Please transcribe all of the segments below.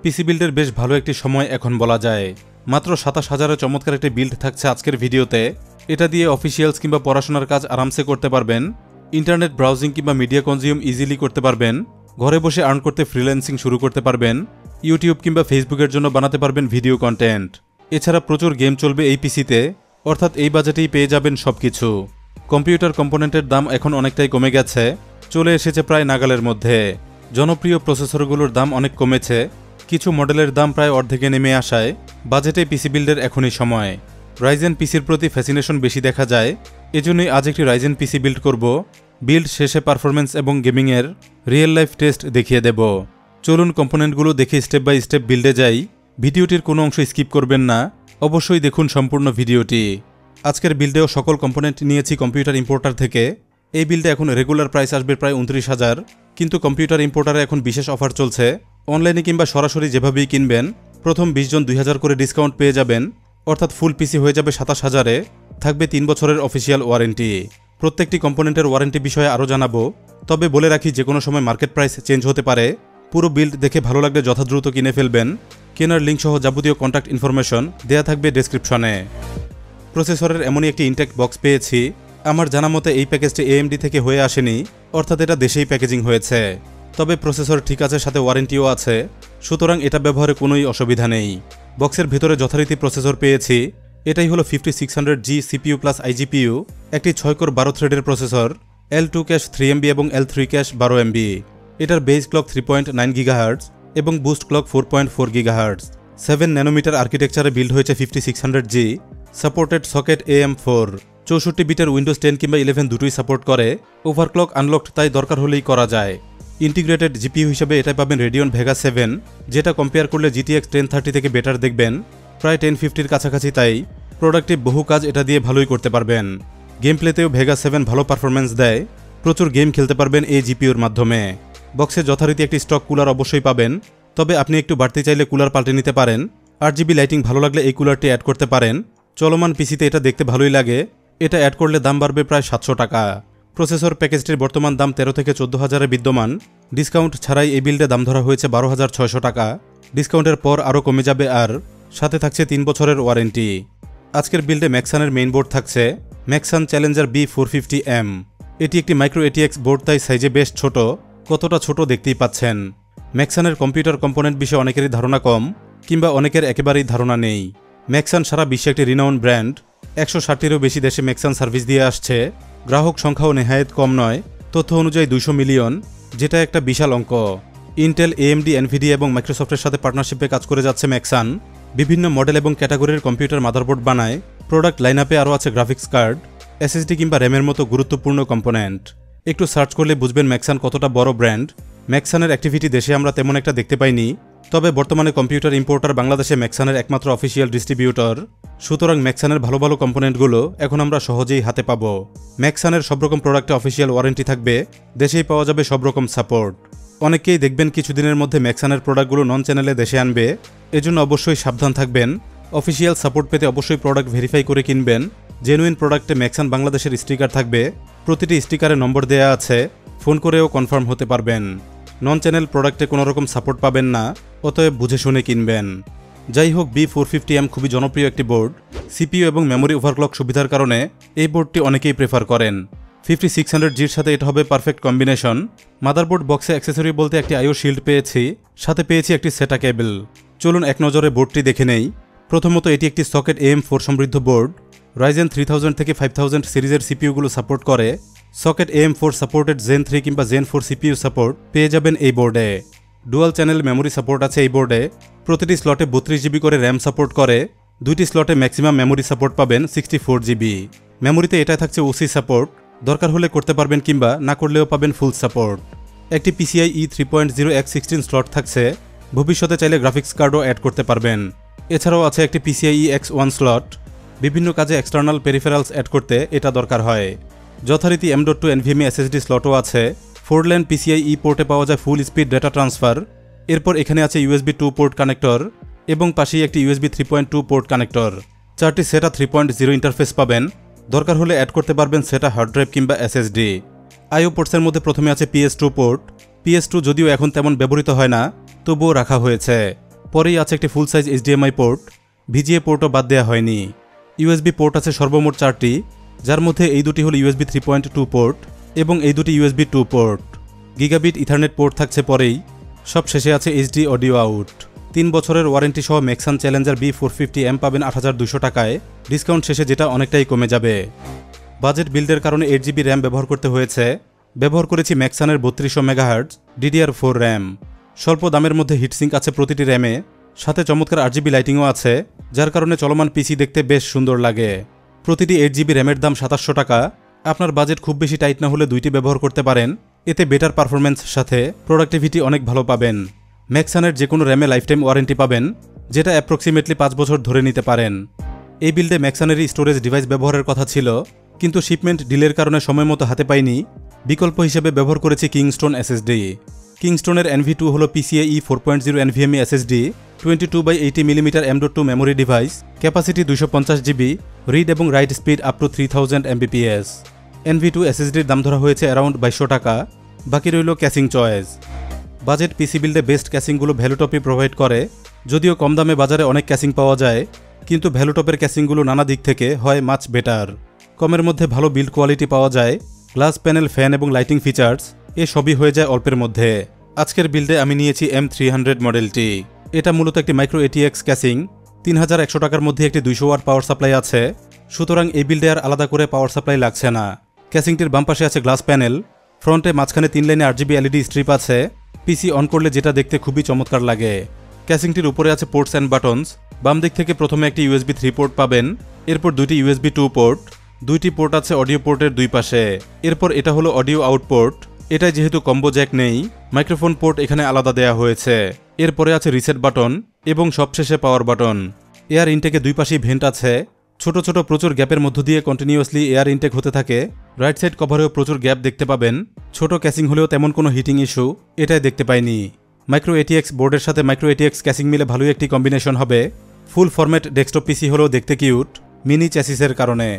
পিসি বিল্ডের বেশ ভালো একটি সময় এখন বলা যায়। মাত্র ২৭,০০০ চমৎকার একটি বিল্ড থাকছে আজকের ভিডিওতে। এটা দিয়ে অফিসিয়ালস কিংবা পড়াশোনার কাজ আরামসে করতে পারবেন, ইন্টারনেট ব্রাউজিং কিংবা মিডিয়া কনজিউম ইজিলি করতে পারবেন, ঘরে বসে আর্ন করতে ফ্রিল্যান্সিং শুরু করতে পারবেন, ইউটিউব কিংবা ফেসবুকের জন্য বানাতে পারবেন ভিডিও কন্টেন্ট। এছাড়া প্রচুর গেম চলবে এই পিসিতে, অর্থাৎ এই বাজেটেই পেয়ে যাবেন সবকিছু। কম্পিউটার কম্পোনেন্টের দাম এখন অনেকটাই কমে গেছে, চলে এসেছে প্রায় নাগালের মধ্যে। জনপ্রিয় প্রসেসরগুলোর দাম অনেক কমেছে, কিছু মডেলের দাম প্রায় অর্ধেকে নেমে আসায় বাজেটে পিসি বিল্ডের এখনই সময়। রাইজেন পিসির প্রতি ফ্যাসিনেশন বেশি দেখা যায়, এজন্যই আজ একটি রাইজেন পিসি বিল্ড করব। বিল্ড শেষে পারফরমেন্স এবং গেমিংয়ের রিয়েল লাইফ টেস্ট দেখিয়ে দেব। চলুন কম্পোনেন্টগুলো দেখে স্টেপ বাই স্টেপ বিল্ডে যাই। ভিডিওটির কোনো অংশ স্কিপ করবেন না, অবশ্যই দেখুন সম্পূর্ণ ভিডিওটি। আজকের বিল্ডেও সকল কম্পোনেন্ট নিয়েছি কম্পিউটার ইম্পোর্টার থেকে। এই বিল্ডে এখন রেগুলার প্রাইস আসবে প্রায় ২৯,০০০, কিন্তু কম্পিউটার ইম্পোর্টারে এখন বিশেষ অফার চলছে। অনলাইনে কিংবা সরাসরি যেভাবেই কিনবেন, প্রথম ২০ জন ২,০০০ করে ডিসকাউন্ট পেয়ে যাবেন, অর্থাৎ ফুল পিসি হয়ে যাবে ২৭,০০০-এ। থাকবে ৩ বছরের অফিসিয়াল ওয়ারেন্টি। প্রত্যেকটি কম্পোনেন্টের ওয়ারেন্টি বিষয়ে আরও জানাবো, তবে বলে রাখি যে কোনো সময় মার্কেট প্রাইস চেঞ্জ হতে পারে। পুরো বিল্ড দেখে ভালো লাগলে যথাদ্রুত কিনে ফেলবেন। কেনার লিঙ্ক সহ যাবতীয় কন্ট্যাক্ট ইনফরমেশন দেয়া থাকবে ডেসক্রিপশনে। প্রসেসরের এমনই একটি ইনটেক্ট বক্স পেয়েছি। আমার জানা মতে এই প্যাকেজটি AMD থেকে হয়ে আসেনি, অর্থাৎ এটা দেশেই প্যাকেজিং হয়েছে। তবে প্রসেসর ঠিক আছে, সাথে ওয়ারেন্টিও আছে, সুতরাং এটা ব্যবহারে কোনোই অসুবিধা নেই। বক্সের ভিতরে যথারীতি প্রসেসর পেয়েছি। এটাই হলো 5600G CPU প্লাস iGPU, একটি 6 কোর 12 থ্রেডের প্রসেসর, L2 ক্যাশ 3MB এবং L3 ক্যাশ 12MB। এটার বেস ক্লক 3.9 GHz এবং বুস্ট ক্লক 4.4 GHz। 7 ন্যানোমিটার আর্কিটেকচারে বিল্ড হয়েছে 5600G। Supported socket AM4। 64 বিটের উইন্ডোজ 10 কিংবা 11 দুটোই সাপোর্ট করে। ওভারক্লক আনলকড, তাই দরকার হলেই করা যায়। ইন্টিগ্রেটেড জিপিইউ হিসেবে এটা পাবেন রেডিয়ন ভেগা 7, যেটা কম্পেয়ার করলে GTX 1030 থেকে বেটার দেখবেন, প্রায় 1050-র কাছাকাছি। তাই প্রোডাক্টিভ বহু কাজ এটা দিয়ে ভালোই করতে পারবেন। গেম প্লেতেও ভেগা 7 ভালো পারফরমেন্স দেয়, প্রচুর গেম খেলতে পারবেন এই জিপিইউর মাধ্যমে। বক্সে যথারীতি একটি স্টক কুলার অবশ্যই পাবেন, তবে আপনি একটু বাড়তি চাইলে কুলার পাল্টে নিতে পারেন। 8GB লাইটিং ভালো লাগলে এই কুলারটি অ্যাড করতে পারেন। চলমান পিসিতে এটা দেখতে ভালোই লাগে, এটা অ্যাড করলে দাম বাড়বে প্রায় 700 টাকা। প্রসেসর প্যাকেজটির বর্তমান দাম 13 থেকে 14,000-এ বিদ্যমান। ডিসকাউন্ট ছাড়াই এই বিল্ডে দাম ধরা হয়েছে 12,600 টাকা। ডিসকাউন্টের পর আরও কমে যাবে, আর সাথে থাকছে 3 বছরের ওয়ারেন্টি। আজকের বিল্ডে ম্যাক্সানের মেইন বোর্ড থাকছে ম্যাক্সান চ্যালেঞ্জার B450M। এটি একটি মাইক্রো ATX বোর্ড, তাই সাইজে বেশ ছোট। কতটা ছোট দেখতেই পাচ্ছেন। ম্যাক্সানের কম্পিউটার কম্পোনেন্ট বিষয়ে অনেকেরই ধারণা কম, কিংবা অনেকের একেবারেই ধারণা নেই। ম্যাক্সান সারা বিশ্বে একটি রিনাউন্ড ব্র্যান্ড। 160-টিরও বেশি দেশে ম্যাক্সান সার্ভিস দিয়ে আসছে। গ্রাহক সংখ্যাও নেহায়েত কম নয়, তথ্য অনুযায়ী 200 মিলিয়ন, যেটা একটা বিশাল অঙ্ক। ইন্টেল, AMD, NVIDIA এবং মাইক্রোসফটের সাথে পার্টনারশিপে কাজ করে যাচ্ছে ম্যাক্সান। বিভিন্ন মডেল এবং ক্যাটাগরির কম্পিউটার মাদারবোর্ড বানায়। প্রোডাক্ট লাইনআপে আরও আছে গ্রাফিক্স কার্ড, SSD কিংবা র্যামের মতো গুরুত্বপূর্ণ কম্পোনেন্ট। একটু সার্চ করলে বুঝবেন ম্যাক্সান কতটা বড় ব্র্যান্ড। ম্যাক্সানের অ্যাক্টিভিটি দেশে আমরা তেমন একটা দেখতে পাইনি, তবে বর্তমানে কম্পিউটার ইম্পোর্টার বাংলাদেশে ম্যাক্সানের একমাত্র অফিসিয়াল ডিস্ট্রিবিউটর। সুতরাং ম্যাক্সানের ভালো ভালো কম্পোনেন্টগুলো এখন আমরা সহজেই হাতে পাবো। ম্যাক্সানের সব রকম প্রোডাক্টে অফিসিয়াল ওয়ারেন্টি থাকবে, দেশেই পাওয়া যাবে সব রকম সাপোর্ট। অনেকেই দেখবেন কিছুদিনের মধ্যে ম্যাক্সানের প্রোডাক্টগুলো নন চ্যানেলে দেশে আনবে, এজন্য অবশ্যই সাবধান থাকবেন। অফিসিয়াল সাপোর্ট পেতে অবশ্যই প্রোডাক্ট ভেরিফাই করে কিনবেন। জেনুইন প্রোডাক্টে ম্যাক্সান বাংলাদেশের স্টিকার থাকবে, প্রতিটি স্টিকারে নম্বর দেয়া আছে, ফোন করেও কনফার্ম হতে পারবেন। নন চ্যানেল প্রোডাক্টে কোনো রকম সাপোর্ট পাবেন না, অতএব বুঝে শুনে কিনবেন। যাই হোক, B450M খুবই জনপ্রিয় একটি বোর্ড। CPU এবং মেমোরি ওভারক্লক সুবিধার কারণে এই বোর্ডটি অনেকেই প্রেফার করেন। 5600G'র সাথে এটা হবে পারফেক্ট কম্বিনেশন। মাদারবোর্ড বক্সে অ্যাক্সেসরি বলতে একটি IO শিল্ড পেয়েছি, সাথে পেয়েছি একটি SATA কেবল। চলুন এক নজরে বোর্ডটি দেখে নেই। প্রথমত এটি একটি সকেট AM4 সমৃদ্ধ বোর্ড। রাইজেন 3000 থেকে 5000 সিরিজের CPUগুলো সাপোর্ট করে। সকেট AM4 সাপোর্টেড Zen 3 কিংবা Zen 4 CPU সাপোর্ট পেয়ে যাবেন এই বোর্ডে। ডুয়াল চ্যানেল মেমোরি সাপোর্ট আছে এই বোর্ডে। প্রতিটি স্লটে 32GB করে র্যাম সাপোর্ট করে। দুইটি স্লটে ম্যাক্সিমাম মেমোরি সাপোর্ট পাবেন 64GB। মেমোরিতে এটা থাকছে OC সাপোর্ট, দরকার হলে করতে পারবেন কিংবা না করলেও পাবেন ফুল সাপোর্ট। একটি PCIe 3.0x16 স্লট থাকছে, ভবিষ্যতে চাইলে গ্রাফিক্স কার্ডও অ্যাড করতে পারবেন। এছাড়াও আছে একটি PCIe X1 স্লট, বিভিন্ন কাজে এক্সটার্নাল পেরিফেরালস অ্যাড করতে এটা দরকার হয়। যথারীতি M.2 NVMe SSD স্লটও আছে। 4 ল্যান PCIe পোর্টে পাওয়া যায় ফুল স্পিড ডেটা ট্রান্সফার। এরপর এখানে আছে USB 2 পোর্ট কানেক্টর এবং পাশেই একটি USB 3.2 পোর্ট কানেক্টর। 4টি SATA 3.0 ইন্টারফেস পাবেন, দরকার হলে অ্যাড করতে পারবেন SATA হার্ড ড্রাইভ কিংবা SSD। IO পোর্টসের মধ্যে প্রথমে আছে PS2 পোর্ট। PS2 যদিও এখন তেমন ব্যবহৃত হয় না, তবুও রাখা হয়েছে। পরেই আছে একটি ফুল সাইজ HDMI পোর্ট, VGA পোর্টও বাদ দেওয়া হয়নি। USB পোর্ট আছে সর্বমোট 4টি, যার মধ্যে এই দুটি হল USB 3.2 পোর্ট এবং এই দুটি USB 2 port. Gigabit ethernet port থাকছে পরেই। সব শেষে আছে HD অডিও আউট। 3 বছরের ওয়ারেন্টি সহ ম্যাক্সান চ্যালেঞ্জার B450M পাবেন 8,200 টাকায়, ডিসকাউন্ট শেষে যেটা অনেকটাই কমে যাবে। বাজেট বিল্ডের কারণে 8GB র্যাম ব্যবহার করতে হয়েছে। ব্যবহার করেছি ম্যাক্সানের 3200 MHz DDR4 র্যাম। স্বল্প দামের মধ্যে হিটসিঙ্ক আছে প্রতিটি র্যামে, সাথে চমৎকার RGB লাইটিংও আছে, যার কারণে চলমান পিসি দেখতে বেশ সুন্দর লাগে। প্রতিটি 8GB র্যামের দাম 2700 টাকা। আপনার বাজেট খুব বেশি টাইট না হলে দুইটি ব্যবহার করতে পারেন, এতে বেটার পারফরম্যান্স সাথে প্রোডাক্টিভিটি অনেক ভালো পাবেন। ম্যাক্সানের যে কোনো র্যামে লাইফ টাইম ওয়ারেন্টি পাবেন, যেটা অ্যাপ্রক্সিমেটলি 5 বছর ধরে নিতে পারেন। এই বিল্ডে ম্যাক্সানেরই স্টোরেজ ডিভাইস ব্যবহারের কথা ছিল, কিন্তু শিপমেন্ট ডিলের কারণে সময় মতো হাতে পাইনি। বিকল্প হিসেবে ব্যবহার করেছি কিংস্টোন SSD। কিংস্টোনের NV2 হল PCIe 4.0 NVMe SSD, 22/80mm M.2 memory device, capacity 250GB, read এবং write speed up to 3000 Mbps। NV2 SSDর দাম ধরা হয়েছে অ্যারাউন্ড 2200 টাকা। বাকি রইল ক্যাসিং চয়েস। বাজেট পিসি বিল্ডে বেস্ট ক্যাসিংগুলো ভ্যালুটপই প্রোভাইড করে। যদিও কম দামে বাজারে অনেক ক্যাসিং পাওয়া যায়, কিন্তু ভ্যালুটপের ক্যাসিংগুলো নানা দিক থেকে হয় মাচ বেটার। কমের মধ্যে ভালো বিল্ড কোয়ালিটি পাওয়া যায়, গ্লাস প্যানেল, ফ্যান এবং লাইটিং ফিচার্স এ সবই হয়ে যায় অল্পের মধ্যে। আজকের বিল্ডে আমি নিয়েছি M300 মডেলটি। এটা মূলত একটি মাইক্রো ATX ক্যাসিং। 3100 টাকার মধ্যে একটি 200 ওয়াট পাওয়ার সাপ্লাই আছে, সুতরাং এই বিল্ডে আর আলাদা করে পাওয়ার সাপ্লাই লাগছে না। ক্যাসিংটির বাম পাশে আছে গ্লাস প্যানেল, ফ্রন্টে মাঝখানে 3 লাইনে RGB LED স্ট্রিপ আছে। পিসি অন করলে যেটা দেখতে খুবই চমৎকার লাগে। ক্যাসিংটির উপরে আছে পোর্টস অ্যান্ড বাটনস। বাম দিক থেকে প্রথমে একটি USB 3 পোর্ট পাবেন, এরপর দুইটি USB 2 পোর্ট, দুইটি পোর্ট আছে অডিও পোর্টের দুই পাশে। এরপর এটা হলো অডিও আউট পোর্ট। এটাই যেহেতু কম্বো জ্যাক নেই, মাইক্রোফোন পোর্ট এখানে আলাদা দেয়া হয়েছে। এরপরে আছে রিসেট বাটন এবং সবশেষে পাওয়ার বাটন। এয়ার ইনটেকে দুই পাশেই ভেন্ট আছে। ছোট ছোট প্রচুর গ্যাপের মধ্য দিয়ে কন্টিনিউয়াসলি এয়ার ইনটেক হতে থাকে। রাইট সাইড কভারেও প্রচুর গ্যাপ দেখতে পাবেন। ছোট ক্যাসিং হলেও তেমন কোনো হিটিং ইস্যু এটাই দেখতে পাইনি। মাইক্রো ATX বোর্ডের সাথে মাইক্রো ATX ক্যাসিং মিলে ভালোই একটি কম্বিনেশন হবে। ফুল ফরম্যাট ডেস্কটপ পিসি হলেও দেখতে কিউট, মিনি চ্যাসিসের কারণে।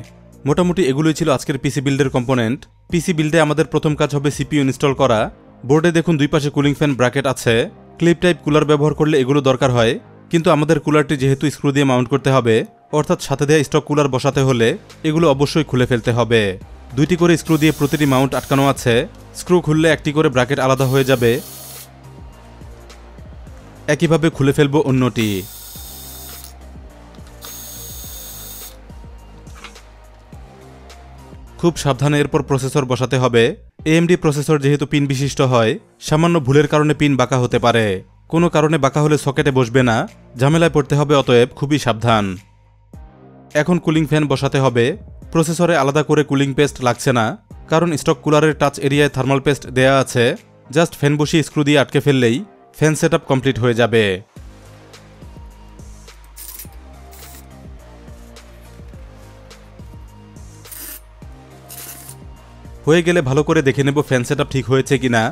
মোটামুটি এগুলোই ছিল আজকের পিসি বিল্ডের কম্পোনেন্ট। পিসি বিল্ডে আমাদের প্রথম কাজ হবে CPU ইনস্টল করা। বোর্ডে দেখুন দুই পাশে কুলিং ফ্যান ব্র্যাকেট আছে। ক্লিপ টাইপ কুলার ব্যবহার করলে এগুলো দরকার হয়, কিন্তু আমাদের কুলারটি যেহেতু স্ক্রু দিয়ে মাউন্ট করতে হবে, অর্থাৎ সাথে দেওয়া স্টক কুলার বসাতে হলে এগুলো অবশ্যই খুলে ফেলতে হবে। দুইটি করে স্ক্রু দিয়ে প্রতিটি মাউন্ট আটকানো আছে। স্ক্রু খুললে একটি করে ব্র্যাকেট আলাদা হয়ে যাবে। একইভাবে খুলে ফেলবো অন্যটি। খুব সাবধানে এরপর প্রসেসর বসাতে হবে। AMD প্রসেসর যেহেতু পিন বিশিষ্ট হয়, সামান্য ভুলের কারণে পিন বাঁকা হতে পারে। কোনো কারণে বাঁকা হলে সকেটে বসবে না, ঝামেলায় পড়তে হবে, অতএব খুবই সাবধান। এখন কুলিং ফ্যান বসাতে হবে। প্রসেসরে আলাদা করে কুলিং পেস্ট লাগছে না, কারণ স্টক কুলারের টাচ এরিয়ায় থার্মাল পেস্ট দেয়া আছে। জাস্ট ফ্যান বসিয়ে স্ক্রু দিয়ে আটকে ফেললেই ফ্যান সেটআপ কমপ্লিট হয়ে যাবে। হয়ে গেলে ভালো করে দেখে নেব ফ্যান সেটআপ ঠিক হয়েছে কিনা।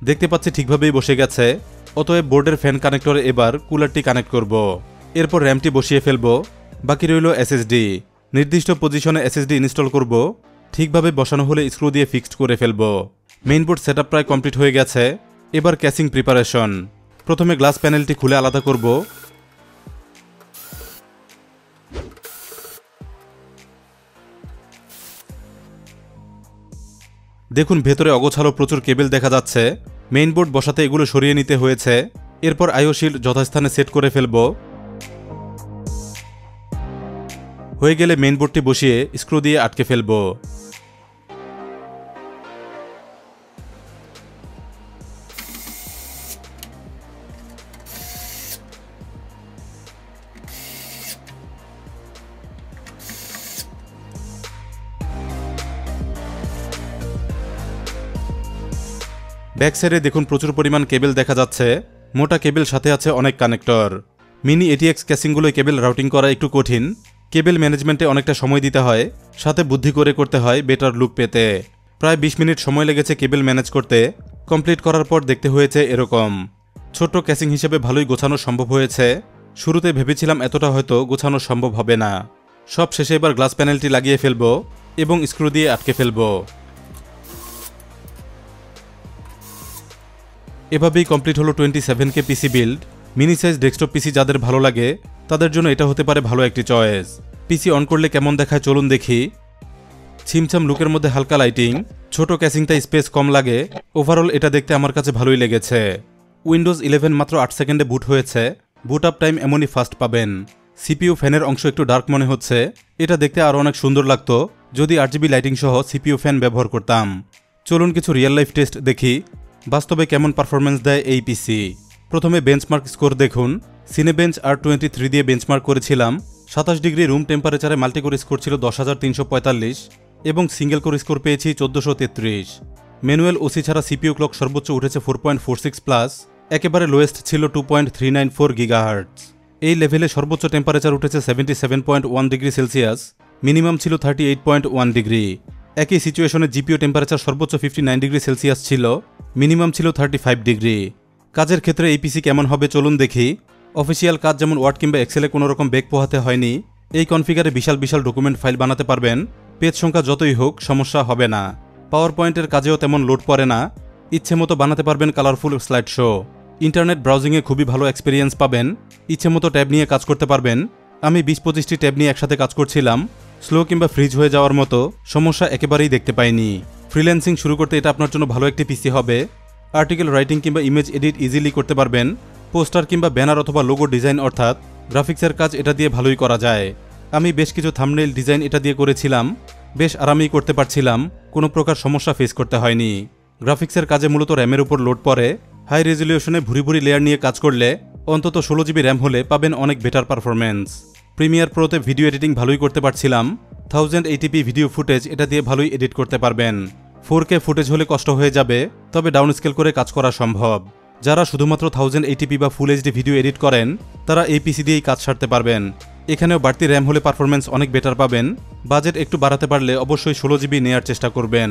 দেখতে পাচ্ছি ঠিকভাবেই বসে গেছে, অতএব বোর্ডের ফ্যান কানেক্টরে এবার কুলারটি কানেক্ট করব। এরপর র্যামটি বসিয়ে ফেলব। বাকি রইল SSD। নির্দিষ্ট পজিশনে SSD ইনস্টল করব। ঠিকভাবে বসানো হলে স্ক্রু দিয়ে ফিক্সড করে ফেলব। মেইনবোর্ড সেটআপ প্রায় কমপ্লিট হয়ে গেছে। এবার ক্যাসিং প্রিপারেশন। প্রথমে গ্লাস প্যানেলটি খুলে আলাদা করব। দেখুন ভেতরে অগোছালো প্রচুর কেবল দেখা যাচ্ছে। মেইনবোর্ড বসাতে এগুলো সরিয়ে নিতে হয়েছে। এরপর আইও শিল্ড যথাস্থানে সেট করে ফেলব। হয়ে গেলে মেইনবোর্ডটি বসিয়ে স্ক্রু দিয়ে আটকে ফেলব। ব্যাক সাইডে দেখুন প্রচুর পরিমাণ কেবল দেখা যাচ্ছে। মোটা কেবল সাথে আছে অনেক কানেক্টর। মিনি ATX ক্যাসিংগুলোয় কেবল রাউটিং করা একটু কঠিন। কেবল ম্যানেজমেন্টে অনেকটা সময় দিতে হয়, সাথে বুদ্ধি করে করতে হয় বেটার লুক পেতে। প্রায় 20 মিনিট সময় লেগেছে কেবল ম্যানেজ করতে। কমপ্লিট করার পর দেখতে হয়েছে এরকম। ছোট্ট ক্যাসিং হিসেবে ভালোই গোছানো সম্ভব হয়েছে। শুরুতে ভেবেছিলাম এতটা হয়তো গোছানো সম্ভব হবে না। সব শেষে এবার গ্লাস প্যানেলটি লাগিয়ে ফেলব এবং স্ক্রু দিয়ে আটকে ফেলব। এভাবেই কমপ্লিট হলো 27K PC build. Mini size desktop পিসি যাদের ভালো লাগে তাদের জন্য এটা হতে পারে ভালো একটি চয়েস। পিসি অন করলে কেমন দেখায় চলুন দেখি। ছিমছাম লুকের মধ্যে হালকা লাইটিং, ছোট ক্যাসিং তাই স্পেস কম লাগে। ওভারঅল এটা দেখতে আমার কাছে ভালোই লেগেছে। উইন্ডোজ 11 মাত্র 8 সেকেন্ডে বুট হয়েছে। বুট আপ টাইম এমনই ফাস্ট পাবেন। সিপিইউ ফ্যানের অংশ একটু ডার্ক মনে হচ্ছে। এটা দেখতে আরও অনেক সুন্দর লাগতো যদি RGB লাইটিং সহ সিপিইউ ফ্যান ব্যবহার করতাম। চলুন কিছু রিয়েল লাইফ টেস্ট দেখি বাস্তবে কেমন পারফরমেন্স দেয় এই পিসি। প্রথমে বেঞ্চমার্ক স্কোর দেখুন। সিনেবেঞ্চ R23 দিয়ে বেঞ্চমার্ক করেছিলাম। 27 ডিগ্রি রুম টেম্পারেচারে মাল্টিকোর স্কোর ছিল 10,345 এবং সিঙ্গেল কোর স্কোর পেয়েছি 1433। ম্যানুয়াল ওসি ছাড়া সিপিইউ ক্লক সর্বোচ্চ উঠেছে 4.46 প্লাস, একেবারে লোয়েস্ট ছিল 2.394 গিগাহার্টজ। এই লেভেলে সর্বোচ্চ টেম্পারেচার উঠেছে 77.1 ডিগ্রি সেলসিয়াস, মিনিমাম ছিল 38.1 ডিগ্রি। একই সিচুয়েশনে জিপিইউ টেম্পারেচার সর্বোচ্চ 59 ডিগ্রি সেলসিয়াস ছিল, মিনিমাম ছিল 35 ডিগ্রি। কাজের ক্ষেত্রে এই পিসি কেমন হবে চলুন দেখি। অফিসিয়াল কাজ যেমন ওয়ার্ড কিংবা এক্সেলে কোনো রকম বেগ পোহাতে হয়নি। এই কনফিগারে বিশাল বিশাল ডকুমেন্ট ফাইল বানাতে পারবেন। পেজ সংখ্যা যতই হোক সমস্যা হবে না। পাওয়ার পয়েন্টের কাজেও তেমন লোড পড়ে না। ইচ্ছে মতো বানাতে পারবেন কালারফুল স্লাইড শো। ইন্টারনেট ব্রাউজিংয়ে খুবই ভালো এক্সপিরিয়েন্স পাবেন। ইচ্ছে মতো ট্যাব নিয়ে কাজ করতে পারবেন। আমি 20-25টি ট্যাব নিয়ে একসাথে কাজ করছিলাম। স্লো কিংবা ফ্রিজ হয়ে যাওয়ার মতো সমস্যা একেবারেই দেখতে পাইনি। ফ্রিল্যান্সিং শুরু করতে এটা আপনার জন্য ভালো একটি পিসি হবে। আর্টিকেল রাইটিং কিংবা ইমেজ এডিট ইজিলি করতে পারবেন। পোস্টার কিংবা ব্যানার অথবা লোগো ডিজাইন অর্থাৎ গ্রাফিক্সের কাজ এটা দিয়ে ভালোই করা যায়। আমি বেশ কিছু থাম্বনেইল ডিজাইন এটা দিয়ে করেছিলাম। বেশ আরামেই করতে পারছিলাম, কোনো প্রকার সমস্যা ফেস করতে হয়নি। গ্রাফিক্সের কাজে মূলত র্যামের উপর লোড পড়ে। হাই রেজলিউশনে ভুরি ভুরি লেয়ার নিয়ে কাজ করলে অন্তত 16 জিবি র্যাম হলে পাবেন অনেক বেটার পারফরমেন্স। প্রিমিয়ার প্রোতে ভিডিও এডিটিং ভালোই করতে পারছিলাম। 1080p ভিডিও ফুটেজ এটা দিয়ে ভালোই এডিট করতে পারবেন। 4K ফুটেজ হলে কষ্ট হয়ে যাবে, তবে ডাউন স্কেল করে কাজ করা সম্ভব। যারা শুধুমাত্র 1080p বা ফুল এইচডি ভিডিও এডিট করেন তারা এই পিসি দিয়েই কাজ সারতে পারবেন। এখানেও বাড়তি র্যাম হলে পারফরমেন্স অনেক বেটার পাবেন। বাজেট একটু বাড়াতে পারলে অবশ্যই 16 জিবি নেওয়ার চেষ্টা করবেন।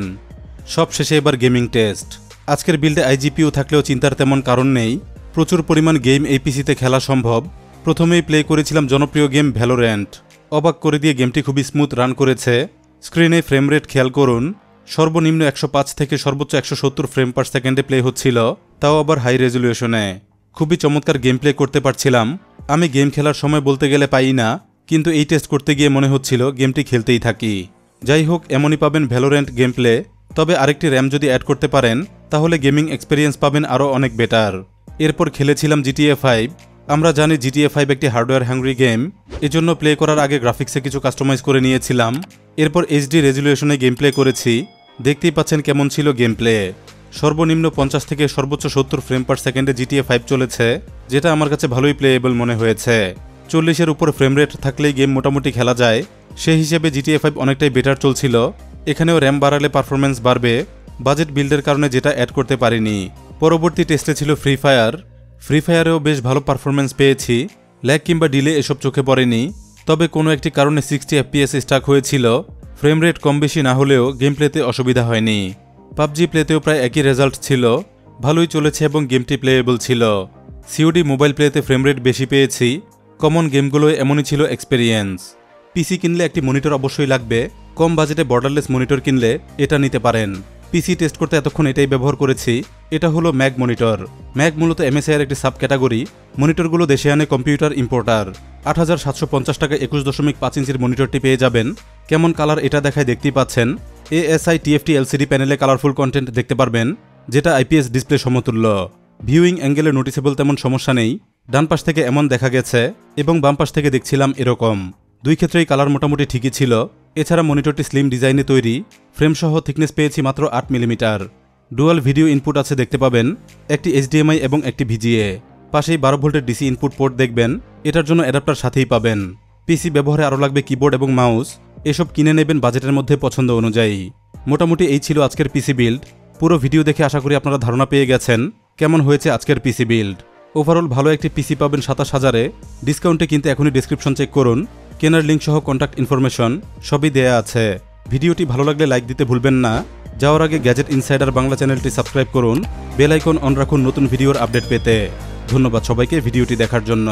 সব শেষে এবার গেমিং টেস্ট। আজকের বিল্ডে আইজিপিইউ থাকলেও চিন্তার তেমন কারণ নেই। প্রচুর পরিমাণ গেম এই পিসিতে খেলা সম্ভব। প্রথমেই প্লে করেছিলাম জনপ্রিয় গেম ভ্যালোরেন্ট। অবাক করে দিয়ে গেমটি খুবই স্মুথ রান করেছে। স্ক্রিনে ফ্রেম রেট খেয়াল করুন, সর্বনিম্ন 105 থেকে সর্বোচ্চ 170 ফ্রেম পার সেকেন্ডে প্লে হচ্ছিল, তাও আবার হাই রেজলিউশনে। খুবই চমৎকার গেম প্লে করতে পারছিলাম। আমি গেম খেলার সময় বলতে গেলে পাই না, কিন্তু এই টেস্ট করতে গিয়ে মনে হচ্ছিল গেমটি খেলতেই থাকি। যাই হোক, এমনই পাবেন ভ্যালোরেন্ট গেম প্লে। তবে আরেকটি র্যাম যদি অ্যাড করতে পারেন তাহলে গেমিং এক্সপিরিয়েন্স পাবেন আরও অনেক বেটার। এরপর খেলেছিলাম GTA 5। আমরা জানি GTA 5 একটি হার্ডওয়্যার হ্যাংরি গেম, এজন্য প্লে করার আগে গ্রাফিক্সে কিছু কাস্টমাইজ করে নিয়েছিলাম। এরপর এইচডি রেজলিউশনে গেম প্লে করেছি। দেখতেই পাচ্ছেন কেমন ছিল গেম প্লে। সর্বনিম্ন 50 থেকে সর্বোচ্চ 70 ফ্রেম পার সেকেন্ডে GTA 5 চলেছে, যেটা আমার কাছে ভালোই প্লেয়েবল মনে হয়েছে। 40-এর উপর ফ্রেম রেট থাকলেই গেম মোটামুটি খেলা যায়। সেই হিসেবে GTA 5 অনেকটাই বেটার চলছিল। এখানেও র্যাম বাড়ালে পারফরমেন্স বাড়বে। বাজেট বিল্ডের কারণে যেটা অ্যাড করতে পারিনি। পরবর্তী টেস্টে ছিল ফ্রি ফায়ার। ফ্রি ফায়ারেও বেশ ভালো পারফরমেন্স পেয়েছি। ল্যাগ কিংবা ডিলে এসব চোখে পড়েনি, তবে কোনো একটি কারণে 60 FPS স্টাক হয়েছিল। ফ্রেম রেট কম বেশি না হলেও গেম প্লেতে অসুবিধা হয়নি। পাবজি প্লেতেও প্রায় একই রেজাল্ট ছিল, ভালোই চলেছে এবং গেমটি প্লেয়েবল ছিল। COD মোবাইল প্লেতে ফ্রেম রেট বেশি পেয়েছি। কমন গেমগুলোয় এমনই ছিল এক্সপেরিয়েন্স। পিসি কিনলে একটি মনিটর অবশ্যই লাগবে। কম বাজেটে বর্ডারলেস মনিটর কিনলে এটা নিতে পারেন। পিসি টেস্ট করতে এতক্ষণ এটাই ব্যবহার করেছি। এটা হলো ম্যাক মনিটর। ম্যাক মূলত MSI এর একটি সাব ক্যাটাগরি। মনিটরগুলো দেশে আনে কম্পিউটার ইম্পোর্টার। 8750 টাকায় 21.5 ইঞ্চির মনিটরটি পেয়ে যাবেন। কেমন কালার এটা দেখায় দেখতেই পাচ্ছেন। ASI TFT LCD প্যানেলে কালারফুল কন্টেন্ট দেখতে পারবেন, যেটা IPS ডিসপ্লে সমতুল্য। ভিউইং অ্যাঙ্গেলে নোটিসেবল তেমন সমস্যা নেই। ডান পাশ থেকে এমন দেখা গেছে এবং বাম পাশ থেকে দেখছিলাম এরকম। দুই ক্ষেত্রেই কালার মোটামুটি ঠিকই ছিল। এছাড়া মনিটরটি স্লিম ডিজাইনে তৈরি। ফ্রেমসহ থিকনেস পেয়েছি মাত্র 8 মিলিমিটার। ডুয়াল ভিডিও ইনপুট আছে দেখতে পাবেন, একটি HDMI এবং একটি VGA। পাশেই 12 ভোল্টের DC ইনপুট পোর্ট দেখবেন, এটার জন্য অ্যাডাপ্টার সাথেই পাবেন। পিসি ব্যবহারে আরও লাগবে কিবোর্ড এবং মাউস। এসব কিনে নেবেন বাজেটের মধ্যে পছন্দ অনুযায়ী। মোটামুটি এই ছিল আজকের পিসি বিল্ড। পুরো ভিডিও দেখে আশা করি আপনারা ধারণা পেয়ে গেছেন কেমন হয়েছে আজকের পিসি বিল্ড। ওভারঅল ভালো একটি পিসি পাবেন 27,000-এ। ডিসকাউন্টে কিনতে এখনই ডেসক্রিপশন চেক করুন। কেনার লিঙ্ক সহ কন্ট্যাক্ট ইনফরমেশন সবই দেয়া আছে। ভিডিওটি ভালো লাগলে লাইক দিতে ভুলবেন না। যাওয়ার আগে গ্যাজেট ইনসাইডার বাংলা চ্যানেলটি সাবস্ক্রাইব করুন। বেল আইকন অন রাখুন নতুন ভিডিওর আপডেট পেতে। ধন্যবাদ সবাইকে ভিডিওটি দেখার জন্য।